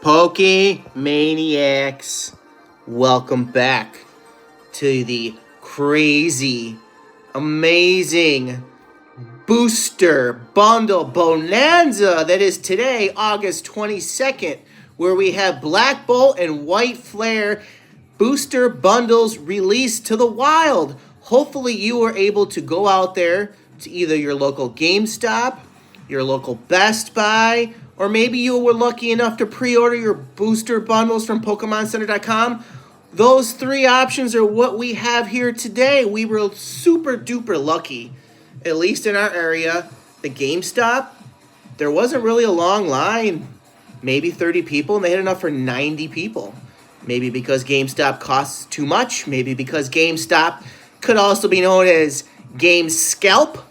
Pokemaniacs, welcome back to the crazy, amazing booster bundle bonanza that is today, August 22nd, where we have Black Bolt and White Flare booster bundles released to the wild. Hopefully you were able to go out there to either your local GameStop, your local Best Buy, or maybe you were lucky enough to pre-order your booster bundles from PokemonCenter.com. Those three options are what we have here today. We were super duper lucky, at least in our area. The GameStop, there wasn't really a long line, maybe 30 people, and they had enough for 90 people. Maybe because GameStop costs too much, maybe because GameStop could also be known as Game Scalpers,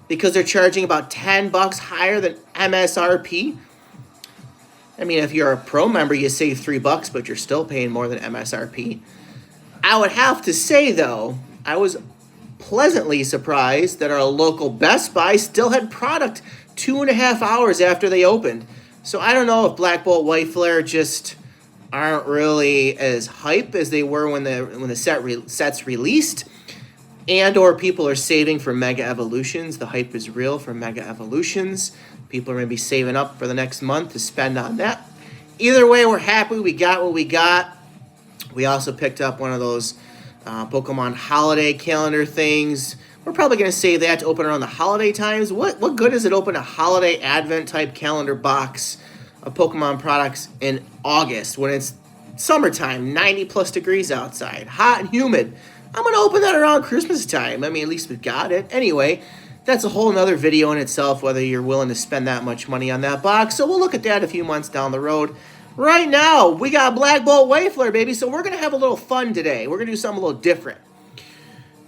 because they're charging about $10 higher than MSRP. I mean, if you're a pro member, you save $3, but you're still paying more than MSRP. I would have to say, though, I was pleasantly surprised that our local Best Buy still had product 2.5 hours after they opened. So I don't know if Black Bolt, White Flare just aren't really as hype as they were when the sets released, and or people are saving for Mega Evolutions. The hype is real for Mega Evolutions. People are going to be saving up for the next month to spend on that. Either way, we're happy we got what we got. We also picked up one of those Pokemon holiday calendar things. We're probably going to save that to open around the holiday times. What good is it open a holiday advent type calendar box of Pokemon products in August when it's summertime, 90 plus degrees outside, hot and humid? I'm going to open that around Christmas time. I mean, at least we've got it. Anyway, that's a whole nother video in itself, whether you're willing to spend that much money on that box. So we'll look at that a few months down the road. Right now, we got Black Bolt, White Flare, baby. So we're going to have a little fun today. We're going to do something a little different.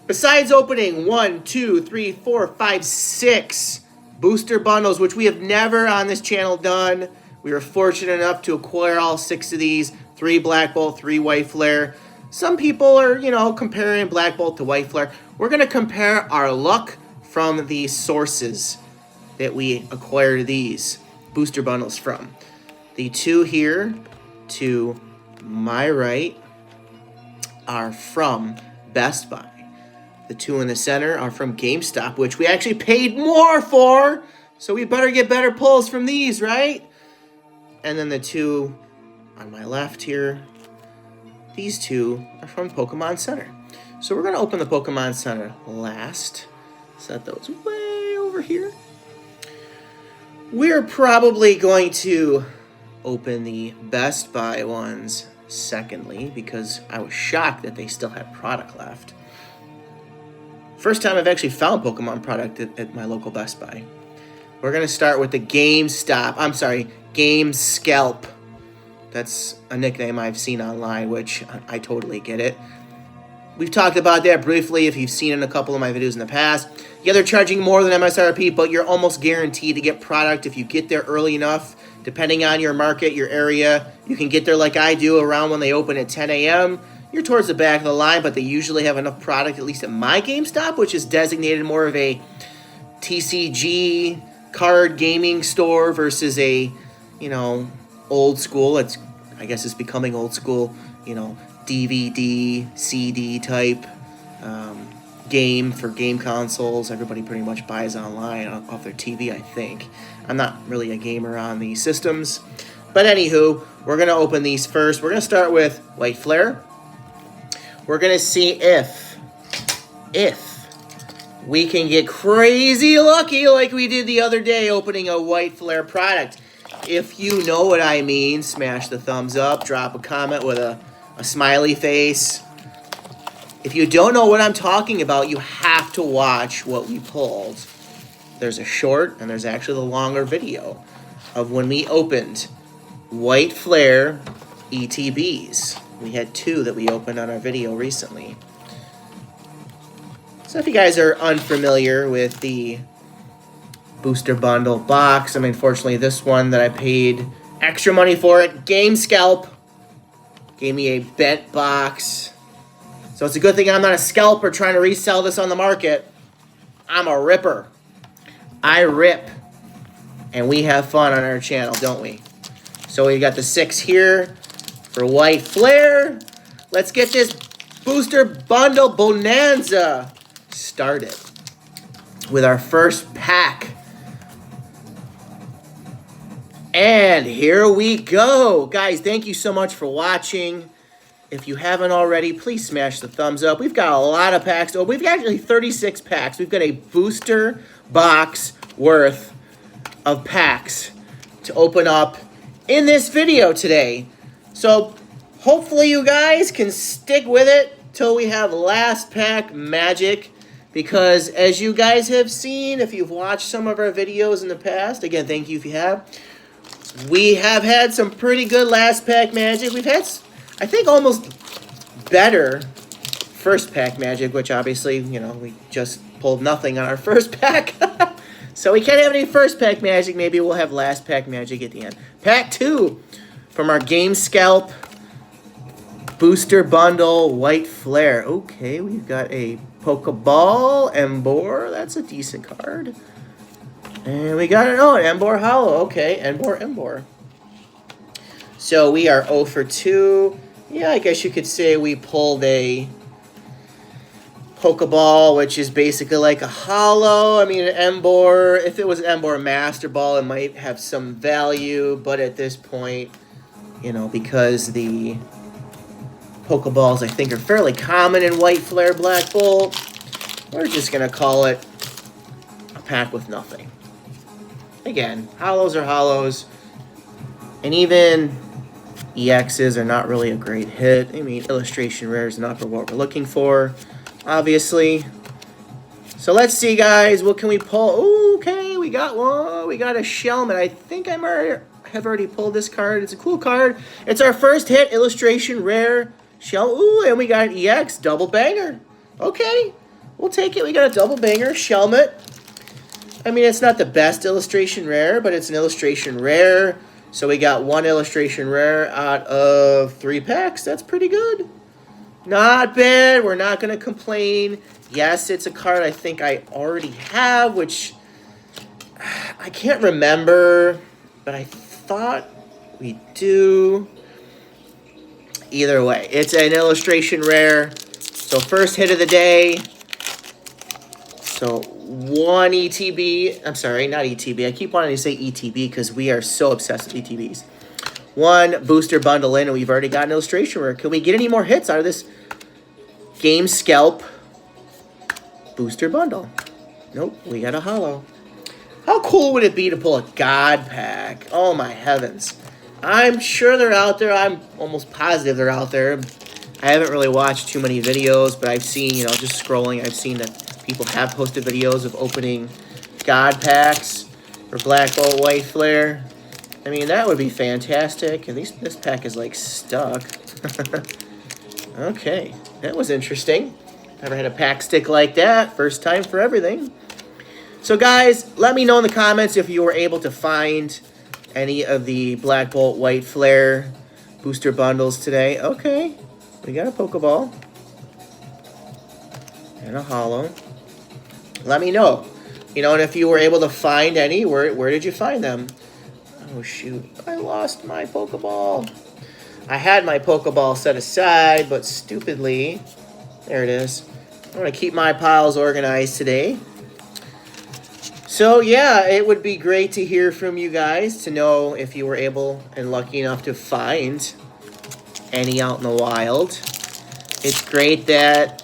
Besides opening 1, 2, 3, 4, 5, 6 booster bundles, which we have never on this channel done. We were fortunate enough to acquire all 6 of these. 3 Black Bolt, 3 White Flare. Some people are, comparing Black Bolt to White Flare. We're going to compare our luck from the sources that we acquired these booster bundles from. The 2 here to my right are from Best Buy. The 2 in the center are from GameStop, which we actually paid more for. So we better get better pulls from these, right? And then the 2 on my left here, these 2 are from Pokemon Center. So we're going to open the Pokemon Center last. Set those way over here. We're probably going to open the Best Buy ones secondly, because I was shocked that they still had product left. First time I've actually found Pokemon product at my local Best Buy. We're going to start with the Game Scalp. That's a nickname I've seen online, which I totally get it. We've talked about that briefly if you've seen it in a couple of my videos in the past. Yeah, they're charging more than MSRP, but you're almost guaranteed to get product if you get there early enough. Depending on your market, your area, you can get there like I do around when they open at 10 a.m. You're towards the back of the line, but they usually have enough product, at least at my GameStop, which is designated more of a TCG card gaming store versus a, old school. I guess it's becoming old school, DVD, CD type game for game consoles. Everybody pretty much buys online off their TV, I think. I'm not really a gamer on these systems. But anywho, we're going to open these first. We're going to start with White Flare. We're going to see if we can get crazy lucky like we did the other day opening a White Flare product. If you know what I mean, smash the thumbs up, drop a comment with a smiley face. If you don't know what I'm talking about, you have to watch what we pulled. There's a short and there's actually the longer video of when we opened White Flare ETBs. We had 2 that we opened on our video recently. So if you guys are unfamiliar with the booster bundle box, unfortunately this one that I paid extra money for it, Game Scalp, gave me a bent box. So it's a good thing I'm not a scalper trying to resell this on the market. I'm a ripper. I rip. And we have fun on our channel, don't we? So we got the 6 here for White Flare. Let's get this booster bundle bonanza started with our first pack. And here we go. Guys, thank you so much for watching. If you haven't already, please smash the thumbs up. We've got a lot of packs. Oh, we've got actually 36 packs. We've got a booster box worth of packs to open up in this video today. So hopefully you guys can stick with it till we have last pack magic. Because as you guys have seen, if you've watched some of our videos in the past, again, thank you if you have. We have had some pretty good last pack magic. We've had, I think, almost better first pack magic, which obviously, you know, we just pulled nothing on our first pack. So we can't have any first pack magic. Maybe we'll have last pack magic at the end. Pack 2 from our Game Scalp Booster Bundle White Flare. Okay, we've got a Pokeball Embor. That's a decent card. And we got an Embor Hollow. Okay, Embor. So we are 0 for 2. Yeah, I guess you could say we pulled a Pokeball, which is basically like a hollow. I mean, an Embor. If it was an Embor Master Ball, it might have some value. But at this point, you know, because the Pokeballs, I think, are fairly common in White Flare Black Bolt, we're just going to call it a pack with nothing. Again, hollows are hollows, and even EXs are not really a great hit. I mean, illustration rare is not for what we're looking for, obviously. So let's see, guys. What can we pull? Ooh, okay, we got one. We got a Shelmet. I think I have already pulled this card. It's a cool card. It's our first hit, illustration rare Shell. Ooh, and we got an EX double banger. Okay, we'll take it. We got a double banger, Shelmet. I mean, it's not the best illustration rare, but it's an illustration rare. So we got one illustration rare out of 3 packs. That's pretty good. Not bad. We're not going to complain. Yes, it's a card I think I already have, which I can't remember, but I thought we do. Either way, it's an illustration rare. So first hit of the day. So 1 ETB. I'm sorry, not ETB. I keep wanting to say ETB because we are so obsessed with ETBs. 1 booster bundle in, and we've already got an illustration rare. Can we get any more hits out of this Game Scalp booster bundle? Nope, we got a hollow. How cool would it be to pull a God pack? Oh my heavens. I'm sure they're out there. I'm almost positive they're out there. I haven't really watched too many videos, but I've seen, you know, just scrolling, I've seen that people have posted videos of opening God packs for Black Bolt White Flare. I mean, that would be fantastic. At least this pack is, like, stuck. Okay, that was interesting. Never had a pack stick like that. First time for everything. So, guys, let me know in the comments if you were able to find any of the Black Bolt White Flare booster bundles today. Okay, we got a Pokeball and a hollow. Let me know. You know, and if you were able to find any, where did you find them? Oh, shoot. I lost my Pokeball. I had my Pokeball set aside, but stupidly, there it is. I'm going to keep my piles organized today. So, yeah, it would be great to hear from you guys to know if you were able and lucky enough to find any out in the wild. It's great that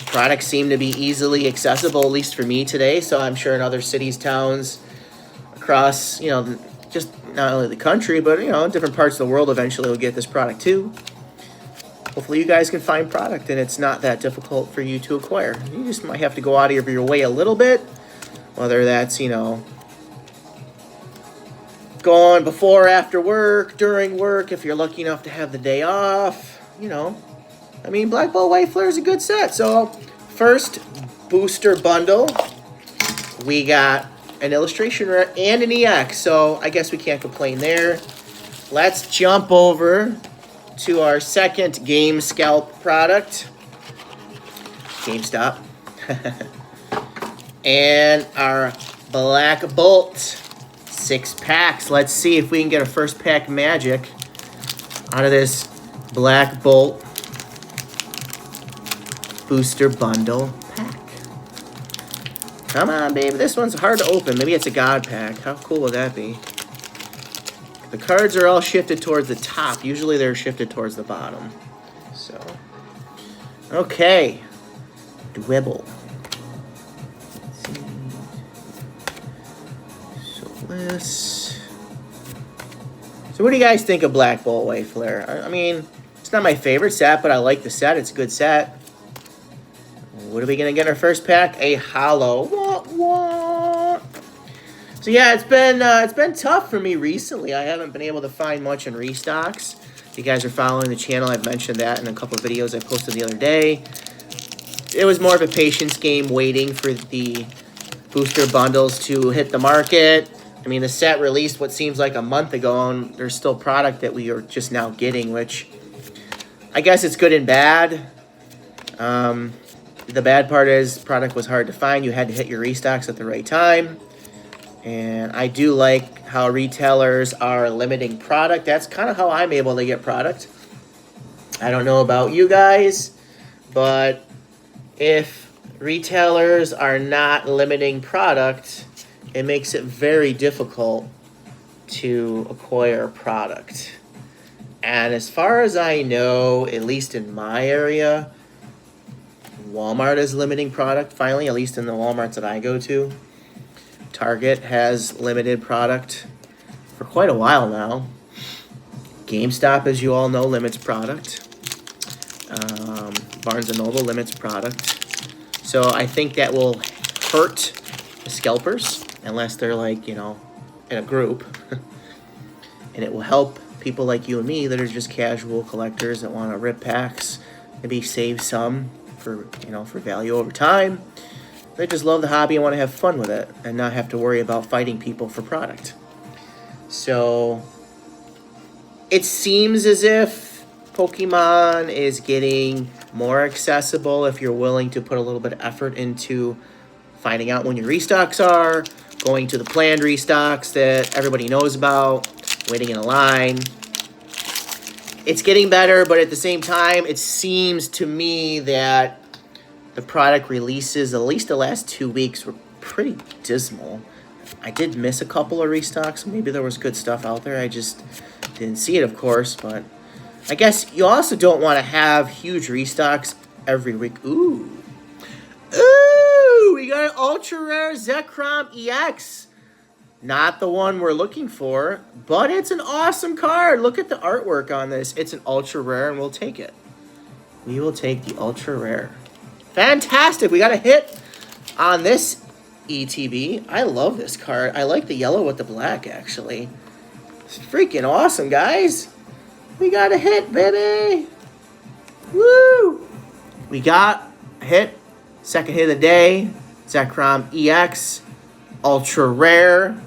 products seem to be easily accessible, at least for me today. So I'm sure in other cities, towns, across, you know, just not only the country, but, you know, different parts of the world eventually will get this product too. Hopefully you guys can find product and it's not that difficult for you to acquire. You just might have to go out of your way a little bit. Whether that's, you know, going before or after work, during work, if you're lucky enough to have the day off, you know. I mean, Black Bolt White Flare is a good set. So, first booster bundle, we got an illustration rare and an EX. So, I guess we can't complain there. Let's jump over to our second Game Scalp product. GameStop. And our Black Bolt 6 packs. Let's see if we can get a first pack magic out of this Black Bolt booster bundle pack. Come on, baby. This one's hard to open. Maybe it's a God pack. How cool would that be? The cards are all shifted towards the top. Usually they're shifted towards the bottom. So, okay. Dwebble. So what do you guys think of Black Bolt White Flare? I mean, it's not my favorite set, but I like the set. It's a good set. What are we going to get in our first pack? A holo. Wah, wah. So yeah, it's been tough for me recently. I haven't been able to find much in restocks. If you guys are following the channel, I've mentioned that in a couple of videos I posted the other day. It was more of a patience game waiting for the booster bundles to hit the market. I mean, the set released what seems like a month ago, and there's still product that we are just now getting, which I guess it's good and bad. The bad part is product was hard to find. You had to hit your restocks at the right time. And I do like how retailers are limiting product. That's kind of how I'm able to get product. I don't know about you guys, but if retailers are not limiting product, it makes it very difficult to acquire product. And as far as I know, at least in my area, Walmart is limiting product finally, at least in the Walmarts that I go to. Target has limited product for quite a while now. GameStop, as you all know, limits product. Barnes & Noble limits product. So I think that will hurt the scalpers, unless they're like, you know, in a group. And it will help people like you and me that are just casual collectors that want to rip packs, maybe save some for, you know, for value over time. They just love the hobby and want to have fun with it and not have to worry about fighting people for product. So it seems as if Pokemon is getting more accessible if you're willing to put a little bit of effort into finding out when your restocks are, going to the planned restocks that everybody knows about, waiting in a line. It's getting better, but at the same time, it seems to me that the product releases, at least the last 2 weeks, were pretty dismal. I did miss a couple of restocks. Maybe there was good stuff out there. I just didn't see it, of course. But I guess you also don't want to have huge restocks every week. Ooh. Ooh! We got an ultra rare Zekrom EX. Not the one we're looking for, but it's an awesome card. Look at the artwork on this. It's an ultra rare, and we'll take it. We will take the ultra rare. Fantastic. We got a hit on this ETB. I love this card. I like the yellow with the black, actually. It's freaking awesome, guys. We got a hit, baby. Woo! We got a hit. Second hit of the day. Zekrom EX. Ultra rare.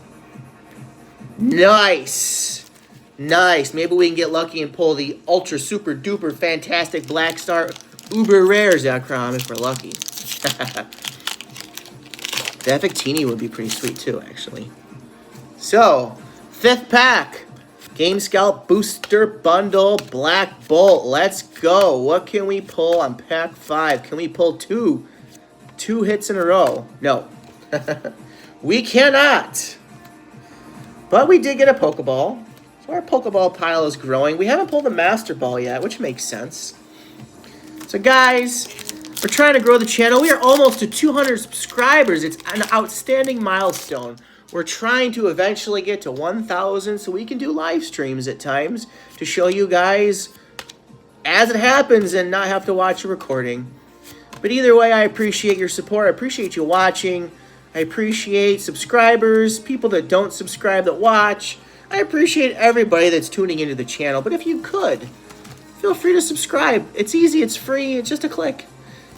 Nice. Nice. Maybe we can get lucky and pull the ultra super duper fantastic black star uber rare Zekrom if we're lucky. The Epic Teeny would be pretty sweet too, actually. So, 5th pack. Game Scout Booster Bundle Black Bolt. Let's go. What can we pull on pack 5? Can we pull two hits in a row? No. We cannot. But we did get a Pokeball. So our Pokeball pile is growing. We haven't pulled a Master Ball yet, which makes sense. So guys, we're trying to grow the channel. We are almost to 200 subscribers. It's an outstanding milestone. We're trying to eventually get to 1,000 so we can do live streams at times to show you guys as it happens and not have to watch a recording. But either way, I appreciate your support. I appreciate you watching. I appreciate subscribers, people that don't subscribe that watch. I appreciate everybody that's tuning into the channel. But if you could, feel free to subscribe. It's easy, it's free, it's just a click.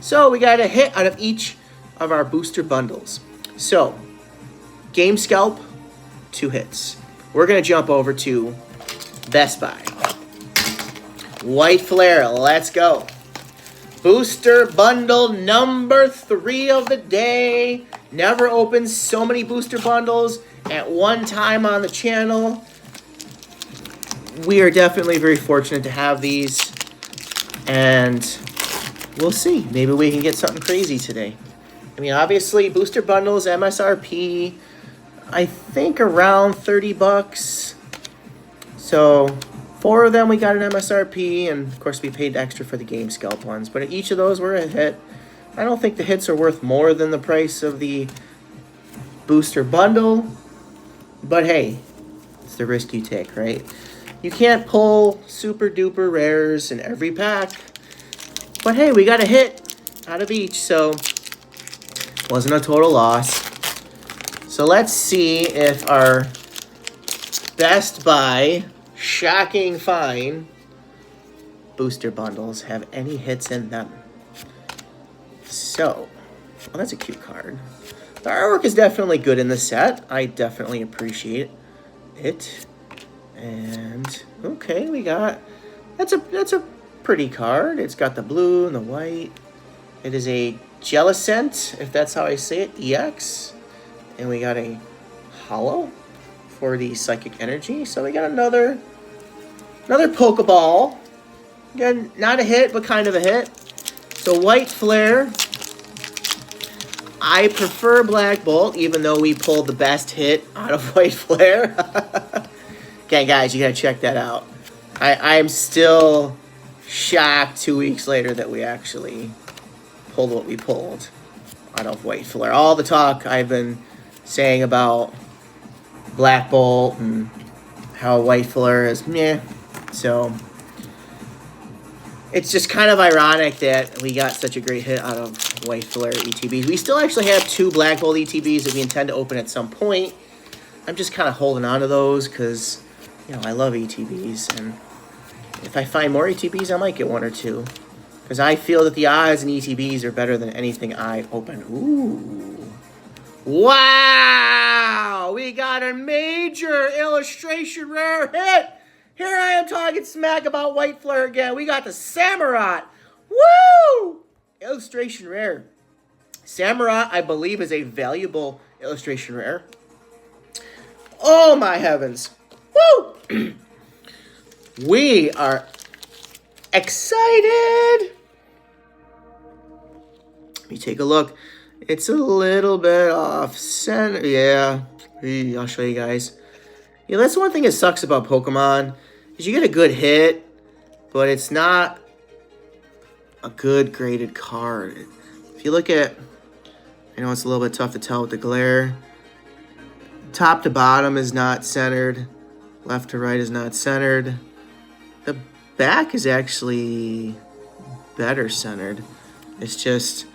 So we got a hit out of each of our booster bundles. So, Game Scalp, 2 hits. We're going to jump over to Best Buy. White Flare, let's go. Booster bundle number 3 of the day. Never opened so many booster bundles at one time on the channel. We are definitely very fortunate to have these, and we'll see. Maybe we can get something crazy today. I mean, obviously, booster bundles, MSRP, I think around 30 bucks. So 4 of them we got an MSRP, and of course we paid extra for the Game Scalp ones. But each of those were a hit. I don't think the hits are worth more than the price of the booster bundle. But hey, it's the risk you take, right? You can't pull super duper rares in every pack. But hey, we got a hit out of each, so wasn't a total loss. So let's see if our Best Buy shocking find booster bundles have any hits in them. So, well, that's a cute card. The artwork is definitely good in the set. I definitely appreciate it. And okay, we got that's a pretty card. It's got the blue and the white. It is a Jellicent, if that's how I say it, EX. And we got a holo for the Psychic Energy. So we got another Pokeball. Again, not a hit, but kind of a hit. So White Flare. I prefer Black Bolt, even though we pulled the best hit out of White Flare. Okay, guys, you gotta check that out. I'm still shocked 2 weeks later that we actually pulled what we pulled out of White Flare. All the talk I've been saying about Black Bolt and how White Flare is meh. So it's just kind of ironic that we got such a great hit out of White Flare ETBs. We still actually have 2 Black Bolt ETBs that we intend to open at some point. I'm just kind of holding on to those because, you know, I love ETBs, and if I find more ETBs, I might get 1 or 2. Because I feel that the odds in ETBs are better than anything I open. Ooh. Wow! We got a major illustration rare hit! Here I am talking smack about White Flare again. We got the Samurott. Woo! Illustration rare. Samurott, I believe, is a valuable illustration rare. Oh, my heavens. Woo! We are excited. Let me take a look. It's a little bit off center. Yeah, I'll show you guys. Yeah, that's one thing that sucks about Pokemon is you get a good hit, but it's not a good graded card. If you look at, I know it's a little bit tough to tell with the glare. Top to bottom is not centered. Left to right is not centered. The back is actually better centered. It's just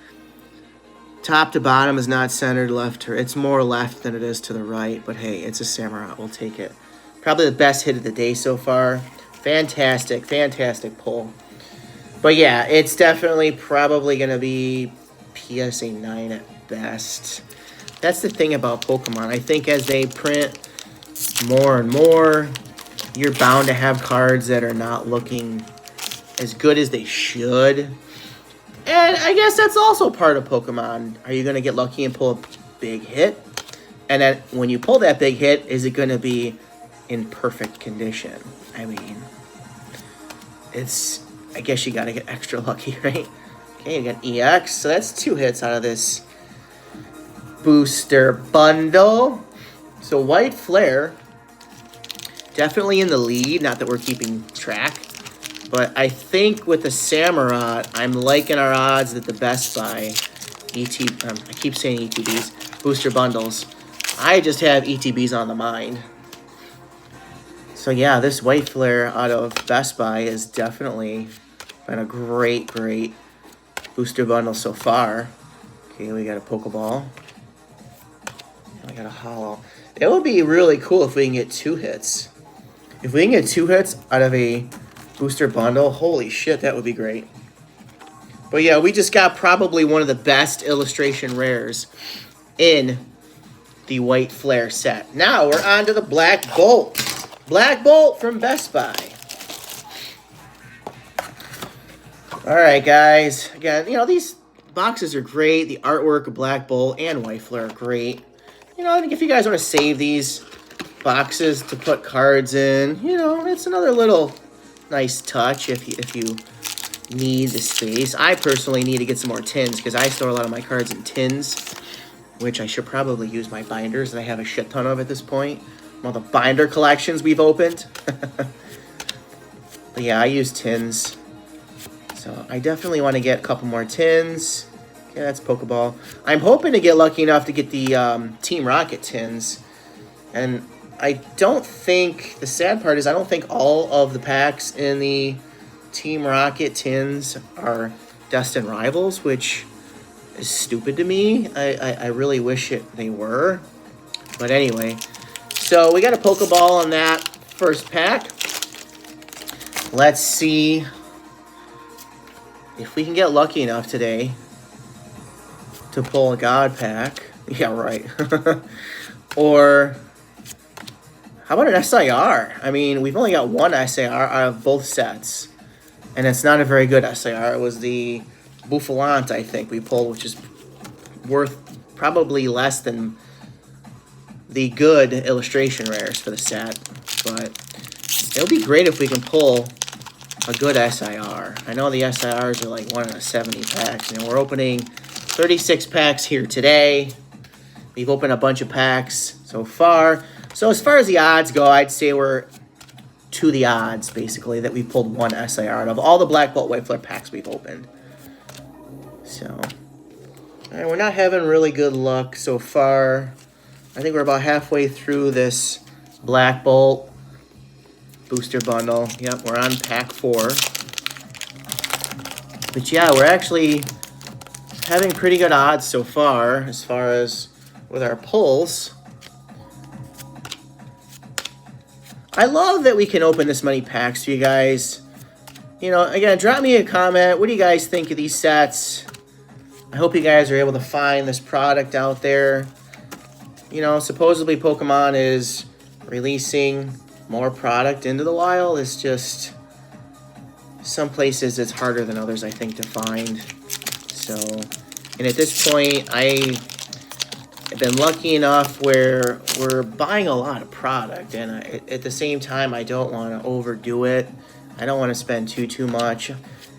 top to bottom is not centered. Left to it's more left than it is to the right. But hey, it's a Samurott. We'll take it. Probably the best hit of the day so far. Fantastic, fantastic pull. But yeah, it's definitely probably going to be PSA 9 at best. That's the thing about Pokemon. I think as they print more and more, you're bound to have cards that are not looking as good as they should. And I guess that's also part of Pokemon. Are you going to get lucky and pull a big hit? And then when you pull that big hit, is it going to be in perfect condition? I mean, I guess you got to get extra lucky, right? Okay, you got EX. So that's 2 hits out of this booster bundle. So White Flare, definitely in the lead. Not that we're keeping track. But I think with the Samurott, I'm liking our odds that the Best Buy I keep saying ETBs, booster bundles. I just have ETBs on the mind. So yeah, this White Flare out of Best Buy has definitely been a great, great booster bundle so far. Okay, we got a Pokeball. And we got a holo. It would be really cool if we can get 2 hits. If we can get 2 hits out of a booster bundle, holy shit, that would be great. But yeah, we just got probably one of the best illustration rares in the White Flare set. Now we're on to the Black Bolt. Black Bolt from Best Buy. All right, guys. Again, you know, these boxes are great. The artwork of Black Bolt and White Flare are great. You know, I think if you guys want to save these boxes to put cards in, you know, it's another little nice touch if you need the space. I personally need to get some more tins because I store a lot of my cards in tins, which I should probably use my binders that I have a shit ton of at this point. All the binder collections we've opened. But yeah, I use tins. So I definitely want to get a couple more tins. Yeah, that's Pokeball. I'm hoping to get lucky enough to get the Team Rocket tins. And I don't think, the sad part is I don't think all of the packs in the Team Rocket tins are destined rivals, which is stupid to me. I really wish they were. But anyway, so we got a Pokeball on that first pack. Let's see if we can get lucky enough today to pull a God pack. Yeah, right. Or how about an SIR? I mean, we've only got one SIR out of both sets. And it's not a very good SIR. It was the Buffalant, I think, we pulled, which is worth probably less than the good illustration rares for the set. But it would be great if we can pull a good SIR. I know the SIRs are like 1 in a 70 packs. And we're opening 36 packs here today. We've opened a bunch of packs so far. So as far as the odds go, I'd say we're to the odds, basically, that we pulled one SIR out of all the Black Bolt White Flare packs we've opened. So, all right, we're not having really good luck so far. I think we're about halfway through this Black Bolt booster bundle. Yep, we're on pack 4. But yeah, we're actually having pretty good odds so far as with our pulls. I love that we can open this many packs for you guys. You know, again, drop me a comment. What do you guys think of these sets? I hope you guys are able to find this product out there. You know, supposedly Pokemon is releasing more product into the wild. It's just some places it's harder than others, I think, to find. So, and at this point, I've been lucky enough where we're buying a lot of product, and at the same time, I don't want to overdo it. I don't want to spend too much.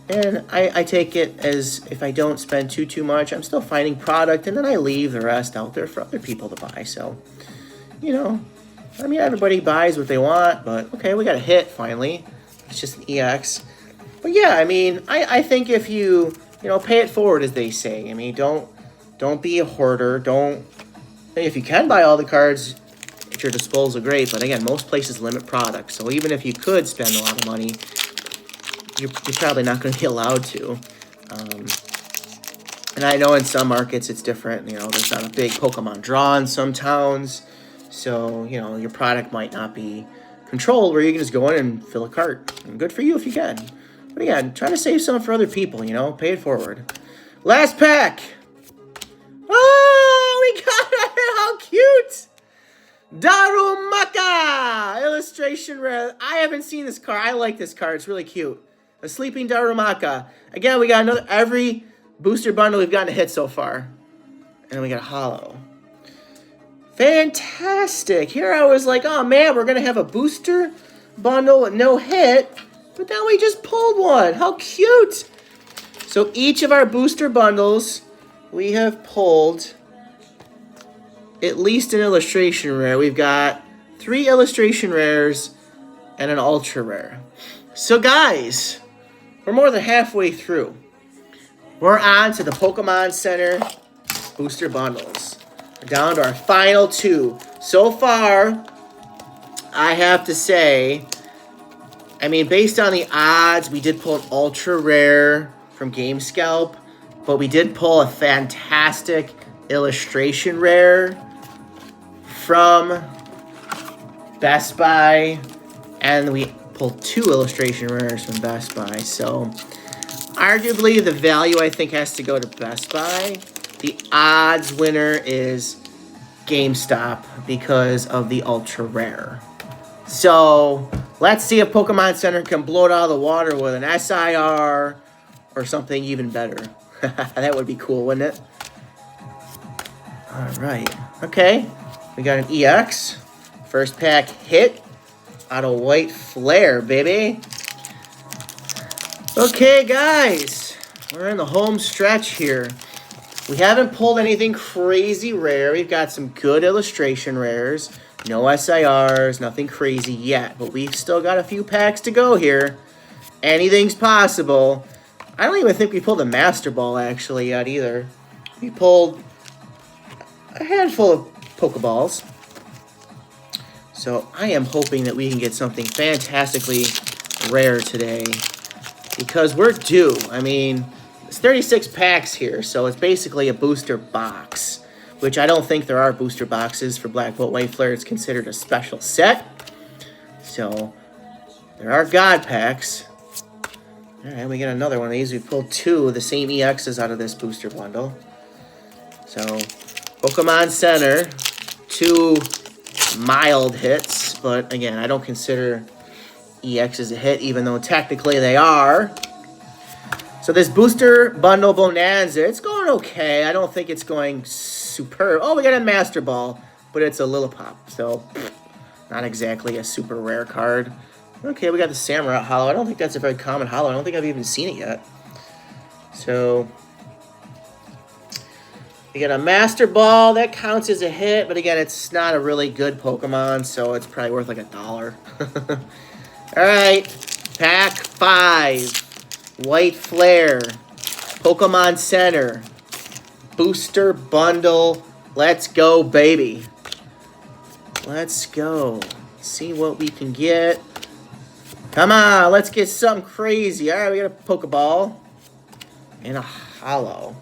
And I take it as if I don't spend too much, I'm still finding product, and then I leave the rest out there for other people to buy. So, you know, I mean, everybody buys what they want, but okay, we got a hit finally. It's just an EX. But yeah, I mean, I think if you know, pay it forward, as they say. I mean, don't be a hoarder. If you can buy all the cards at your disposal, great. But again, most places limit product. So even if you could spend a lot of money, you're probably not going to be allowed to. And I know in some markets it's different. You know, there's not a big Pokemon draw in some towns. So, you know, your product might not be controlled where you can just go in and fill a cart. And good for you if you can. But again, try to save some for other people, you know. Pay it forward. Last pack. Oh, we got it. How cute. Darumaka. Illustration rare. I haven't seen this card. I like this card. It's really cute. A sleeping Darumaka. Again, we got another, every booster bundle we've gotten a hit so far. And we got a holo. Fantastic. Here I was like, oh man, we're going to have a booster bundle with no hit. But now we just pulled one. How cute. So each of our booster bundles, we have pulled at least an illustration rare. We've got 3 illustration rares and an ultra rare. So guys, we're more than halfway through. We're on to the Pokemon Center booster bundles. We're down to our final 2. So far, I have to say, I mean, based on the odds, we did pull an ultra rare from Game Scalp, but we did pull a fantastic illustration rare from Best Buy, and we pulled 2 illustration rares from Best Buy. So arguably the value, I think, has to go to Best Buy. The odds winner is GameStop because of the ultra rare. So let's see if Pokemon Center can blow it out of the water with an SIR or something even better. That would be cool, wouldn't it? All right. Okay. We got an EX. First pack hit out of White Flare, baby. Okay, guys. We're in the home stretch here. We haven't pulled anything crazy rare. We've got some good illustration rares. No SIRs, nothing crazy yet. But we've still got a few packs to go here. Anything's possible. I don't even think we pulled a Master Ball actually yet either. We pulled a handful of Pokeballs. So I am hoping that we can get something fantastically rare today. Because we're due. I mean, it's 36 packs here, so it's basically a booster box. Which I don't think there are booster boxes for Black Bolt White Flare. It's considered a special set. So, there are God packs. Alright, we get another one of these. We pulled 2 of the same EXs out of this booster bundle. So, Pokemon Center. 2 mild hits. But, again, I don't consider EXs a hit, even though technically they are. So this booster bundle bonanza, it's going okay. I don't think it's going superb. Oh, we got a Master Ball, but it's a Lillipop, so not exactly a super rare card. Okay, we got the Samurai Hollow. I don't think that's a very common hollow. I don't think I've even seen it yet. So we got a Master Ball. That counts as a hit, but again, it's not a really good Pokemon, so it's probably worth like $1. All right, pack 5. White Flare, Pokemon Center, Booster Bundle. Let's go, baby. Let's go. See what we can get. Come on, let's get something crazy. All right, we got a Pokeball and a Hollow.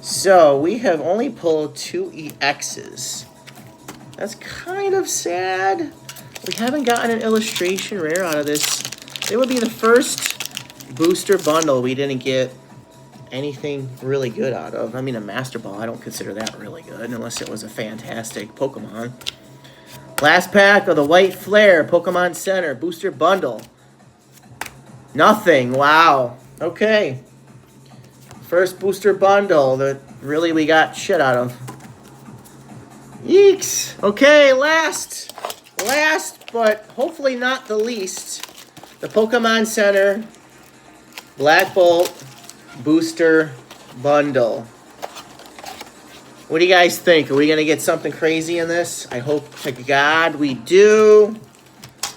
So we have only pulled 2 EXs. That's kind of sad. We haven't gotten an illustration rare out of this. It would be the first booster bundle we didn't get anything really good out of. I mean, a Master Ball, I don't consider that really good unless it was a fantastic Pokemon. Last pack of the White Flare Pokemon Center booster bundle. Nothing. Wow. Okay. First booster bundle that really we got shit out of. Yeeks. Okay, last but hopefully not the least, the Pokemon Center Black Bolt Booster Bundle. What do you guys think? Are we going to get something crazy in this? I hope to God we do.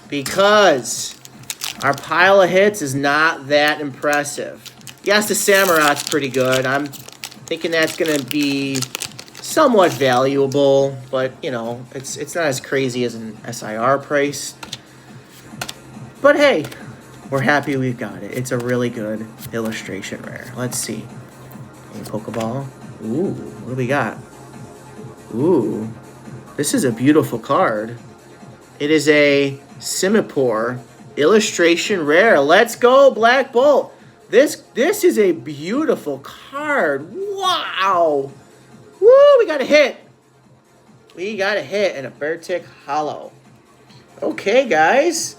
Because our pile of hits is not that impressive. Yes, the Samurot's pretty good. I'm thinking that's going to be somewhat valuable. But, you know, it's not as crazy as an SIR price. But hey, we're happy we've got it. It's a really good illustration rare. Let's see. A Pokeball. Ooh, what do we got? Ooh, this is a beautiful card. It is a Simipour illustration rare. Let's go, Black Bolt. This is a beautiful card. Wow. Woo, we got a hit. We got a hit and a Beartic Hollow. Okay, guys.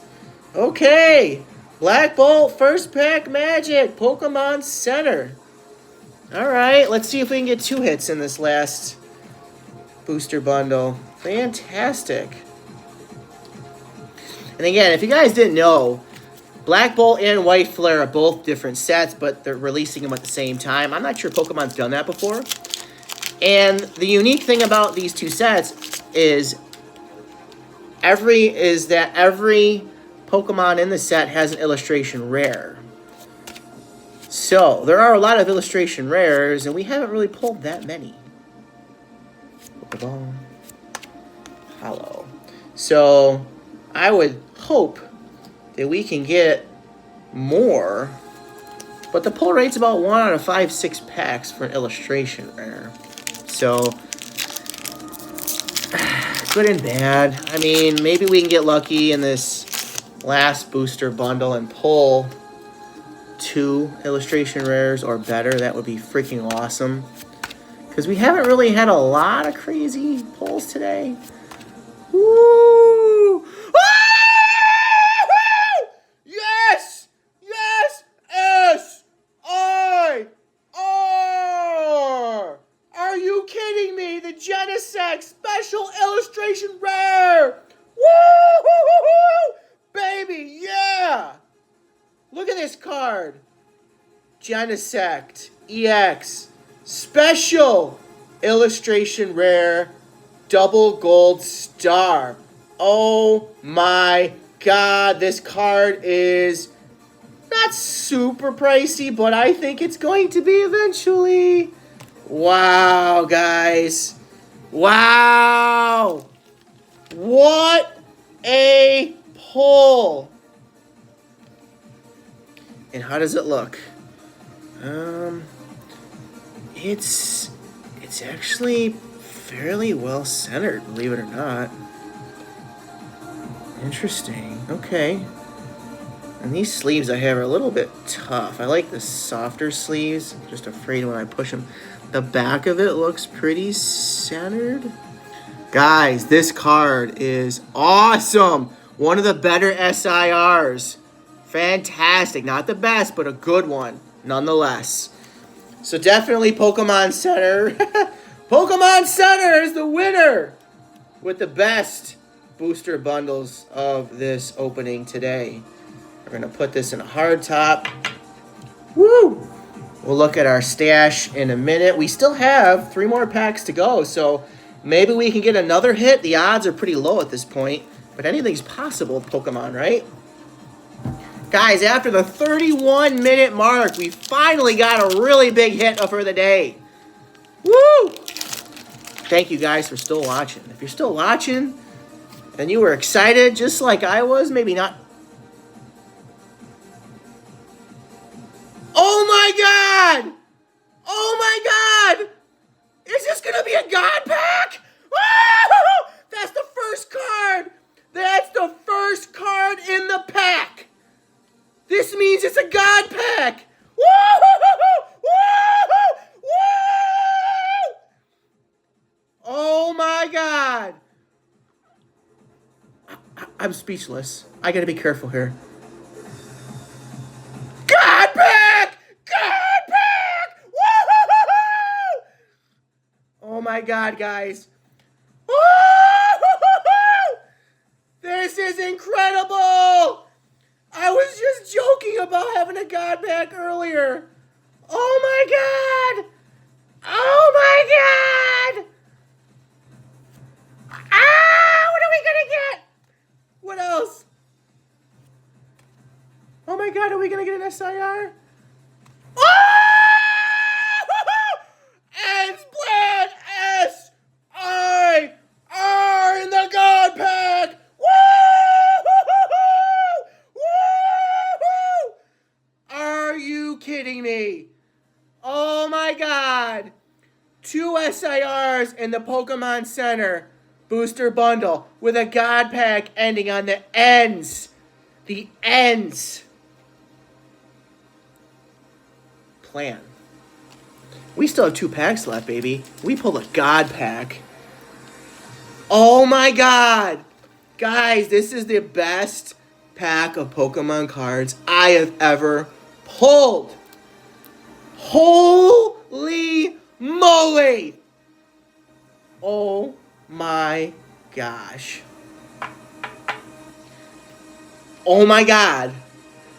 Okay. Black Bolt, first pack magic, Pokemon Center. All right, let's see if we can get 2 hits in this last booster bundle. Fantastic. And again, if you guys didn't know, Black Bolt and White Flare are both different sets, but they're releasing them at the same time. I'm not sure Pokemon's done that before. And the unique thing about these 2 sets is every Pokemon in the set has an illustration rare. So, there are a lot of illustration rares, and we haven't really pulled that many. Pokeball. Hollow. So, I would hope that we can get more, but the pull rate's about 1 out of 5-6 packs for an illustration rare. So, good and bad. I mean, maybe we can get lucky in this last booster bundle and pull 2 illustration rares or better. That would be freaking awesome. Because we haven't really had a lot of crazy pulls today. Woo! Ah! Yes! Yes! S-I-R! Are you kidding me? The this card. Genesect EX Special Illustration Rare Double Gold Star. Oh my god, this card is not super pricey, but I think it's going to be eventually. Wow, guys. Wow. What a pull. And how does it look? It's actually fairly well centered, believe it or not. Interesting. Okay. And these sleeves I have are a little bit tough. I like the softer sleeves. I'm just afraid when I push them. The back of it looks pretty centered. Guys, this card is awesome. One of the better SIRs. Fantastic. Not the best, but a good one nonetheless. So definitely Pokemon Center. Pokemon Center is the winner with the best booster bundles of this opening today. We're going to put this in a hard top. Woo! We'll look at our stash in a minute. We still have 3 more packs to go, so maybe we can get another hit. The odds are pretty low at this point, but anything's possible with Pokemon, right? Guys, after the 31-minute mark, we finally got a really big hit for the day. Woo! Thank you guys for still watching. If you're still watching and you were excited just like I was, maybe not. Oh my god! Oh my god! Is this gonna be a god pack? Woo! That's the first card! That's the first card in the pack! This means it's a god pack! Woo! Woo! Woo! Oh my god! I'm speechless. I gotta be careful here. God pack! God pack! Woo! Oh my god, guys. Woo! This is incredible! I was just joking about having a god pack earlier. Oh my god! Oh my god! Ah! What are we gonna get? What else? Oh my god, are we gonna get an SIR? Oh! Ends Plan SIR in the god pack! Are you kidding me? Oh my god. 2 SIRs in the Pokemon Center booster bundle with a god pack ending on the ends. The ends. Plan. We still have 2 packs left, baby. We pulled a god pack. Oh my god. Guys, this is the best pack of Pokemon cards I have ever pulled. Holy moly. Oh my gosh. Oh my god.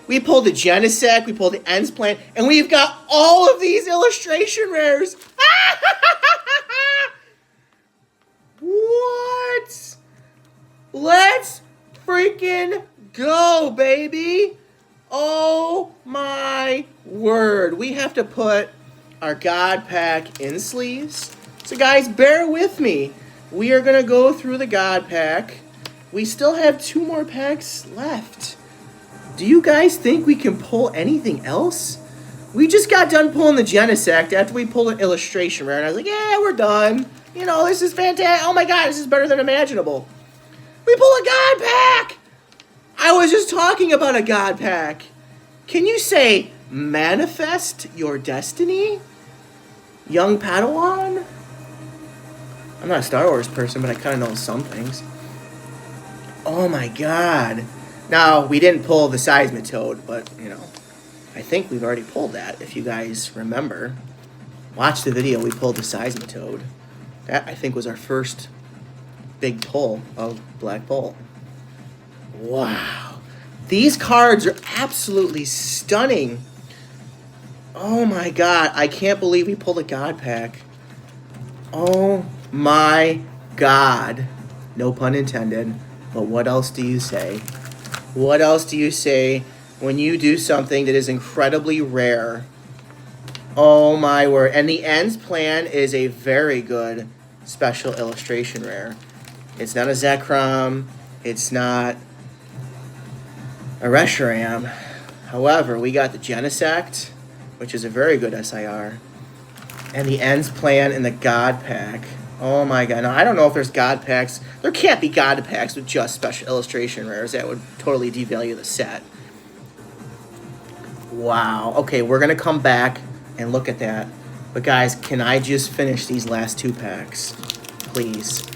We pulled the Genesect, we pulled the Ends Plant, and we've got all of these illustration rares. What? Let's freaking go, baby. Oh my word. We have to put our god pack in sleeves. So guys, bear with me. We are going to go through the god pack. We still have 2 more packs left. Do you guys think we can pull anything else? We just got done pulling the Genesect after we pulled an illustration rare, and I was like, yeah, we're done. You know, this is fantastic. Oh my god, this is better than imaginable. We pull a god pack! I was just talking about a god pack. Can you say, manifest your destiny? Young Padawan? I'm not a Star Wars person, but I kind of know some things. Oh my god. Now, we didn't pull the Seismitoad, but, you know, I think we've already pulled that, if you guys remember. Watch the video, we pulled the Seismitoad. That, I think, was our first big pull of Black Bolt. Wow. These cards are absolutely stunning. Oh my god, I can't believe we pulled a God pack. Oh my god. No pun intended, but what else do you say? What else do you say when you do something that is incredibly rare? Oh my word. And the Ends Plan is a very good special illustration rare. It's not a Zekrom. It's not a Reshiram. However, we got the Genesect, which is a very good SIR. And the Ends Plan and the God Pack. Oh my god. Now, I don't know if there's God Packs. There can't be God Packs with just special illustration rares. That would totally devalue the set. Wow. Okay, we're going to come back and look at that. But guys, can I just finish these last 2 packs? Please.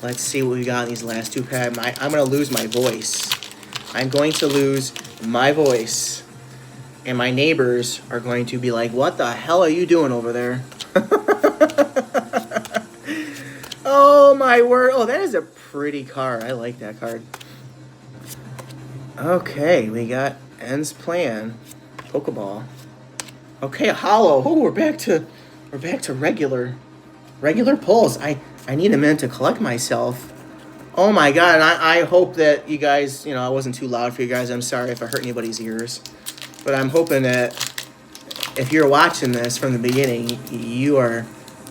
Let's see what we got in these last 2 packs. I'm going to lose my voice. I'm going to lose my voice. And my neighbors are going to be like, what the hell are you doing over there? Oh my word. Oh, that is a pretty card. I like that card. Okay, we got Ends Plan. Pokeball. Okay, a holo. Oh, we're back to regular pulls. I need a minute to collect myself. Oh my god, and I hope that you guys, I wasn't too loud for you guys. I'm sorry if I hurt anybody's ears. But I'm hoping that if you're watching this from the beginning, you are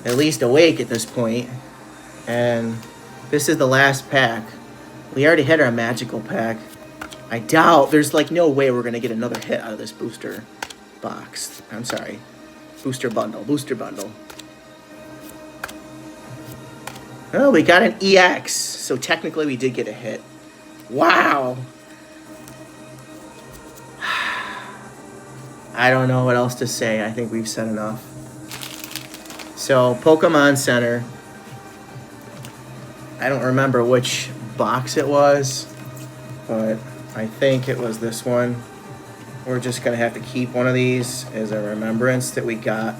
at least awake at this point. And this is the last pack. We already hit our magical pack. I doubt there's no way we're going to get another hit out of this booster box. I'm sorry. Booster bundle. Oh, we got an EX. So technically we did get a hit. Wow. I don't know what else to say. I think we've said enough. So, Pokemon Center. I don't remember which box it was, but I think it was this one. We're just going to have to keep one of these as a remembrance that we got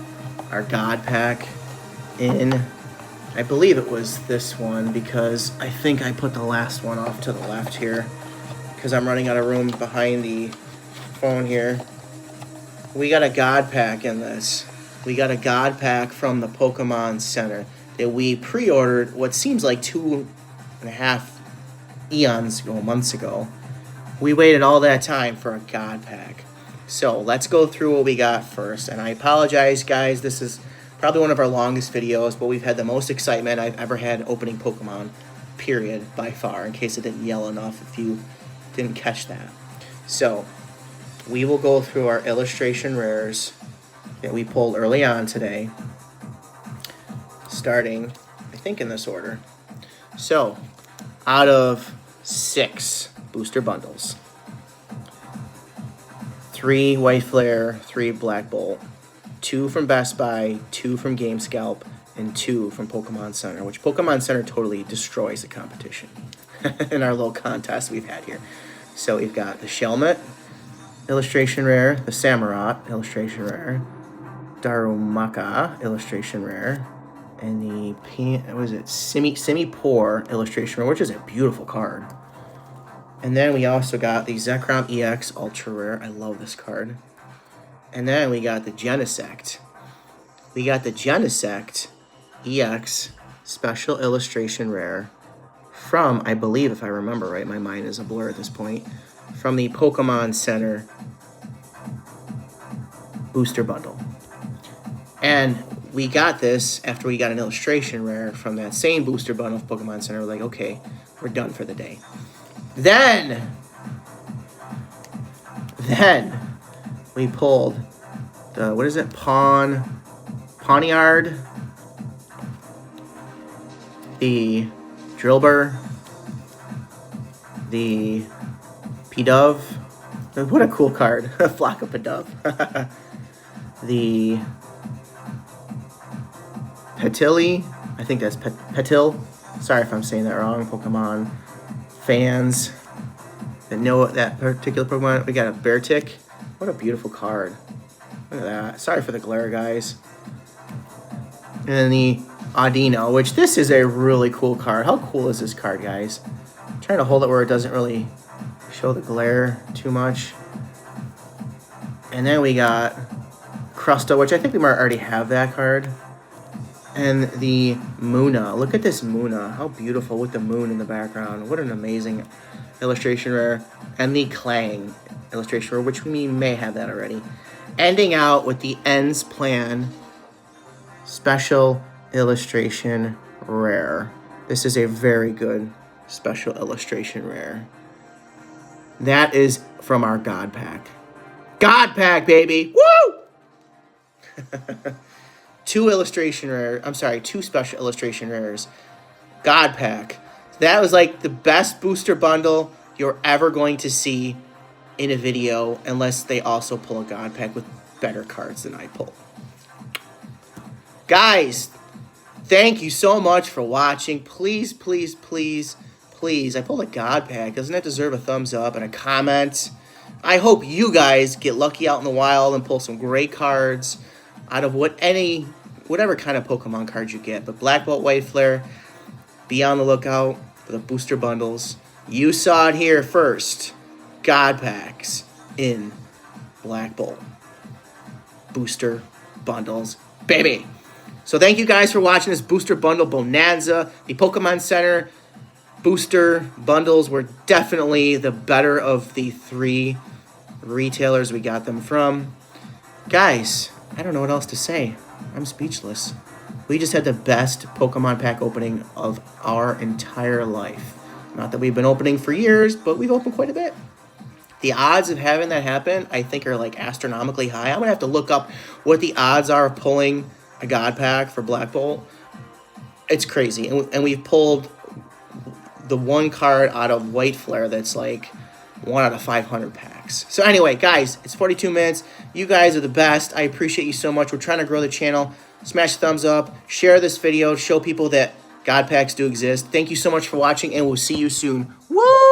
our God Pack in. I believe it was this one because I think I put the last one off to the left here because I'm running out of room behind the phone here. We got a God Pack in this. We got a God Pack from the Pokemon Center that we pre-ordered what seems like 2.5 eons ago, months ago. We waited all that time for a God Pack. So let's go through what we got first. And I apologize, guys. This is probably one of our longest videos, but we've had the most excitement I've ever had opening Pokemon, period, by far, in case it didn't yell enough if you didn't catch that. So we will go through our illustration rares that we pulled early on today, starting, I think, in this order. So, out of 6 booster bundles, 3 White Flare, 3 Black Bolt, 2 from Best Buy, 2 from GameScalp, and 2 from Pokemon Center, which Pokemon Center totally destroys the competition in our little contest we've had here. So we've got the Shelmet, illustration rare, the Samurott, illustration rare, Darumaka, illustration rare, and the Simi-Poor illustration rare, which is a beautiful card. And then we also got the Zekrom EX Ultra Rare. I love this card. And then we got the Genesect. We got the Genesect EX Special Illustration Rare from, I believe, if I remember right, my mind is a blur at this point, from the Pokemon Center Booster Bundle. And we got this after we got an illustration rare from that same booster bundle of Pokemon Center. We're like, okay, we're done for the day. Then we pulled the, what is it? Pawniard, the Drillbur, the Pidove. What a cool card. Flock of Pidove. The Petilli, I think that's Petil. Sorry if I'm saying that wrong. Pokemon fans that know that particular Pokemon. We got a Beartic. What a beautiful card. Look at that. Sorry for the glare, guys. And then the Audino, which this is a really cool card. How cool is this card, guys? I'm trying to hold it where it doesn't really show show the glare too much. And then we got Crusto, which I think we might already have that card. And the Muna. Look at this Muna. How beautiful with the moon in the background. What an amazing illustration rare. And the Clang illustration rare, which we may have that already. Ending out with the Ends Plan special illustration rare. This is a very good special illustration rare. That is from our God Pack. God Pack, baby! Woo! Two special illustration rares. God Pack. That was like the best booster bundle you're ever going to see in a video, unless they also pull a God Pack with better cards than I pull. Guys, thank you so much for watching. Please, please, please, please. I pulled a God Pack. Doesn't that deserve a thumbs up and a comment? I hope you guys get lucky out in the wild and pull some great cards out of whatever kind of Pokemon cards you get. But Black Bolt, White Flare, be on the lookout for the booster bundles. You saw it here first. God Packs in Black Bolt. Booster bundles, baby. So thank you guys for watching this booster bundle bonanza. The Pokemon Center booster bundles were definitely the better of the three retailers we got them from. Guys, I don't know what else to say. I'm speechless. We just had the best Pokemon pack opening of our entire life. Not that we've been opening for years, but we've opened quite a bit. The odds of having that happen, I think, are like astronomically high. I'm going to have to look up what the odds are of pulling a God Pack for Black Bolt. It's crazy. And we've pulled the one card out of White Flare that's like 1 out of 500 packs. So anyway, guys, it's 42 minutes. You guys are the best. I appreciate you so much. We're trying to grow the channel. Smash the thumbs up. Share this video. Show people that God Packs do exist. Thank you so much for watching, and we'll see you soon. Woo!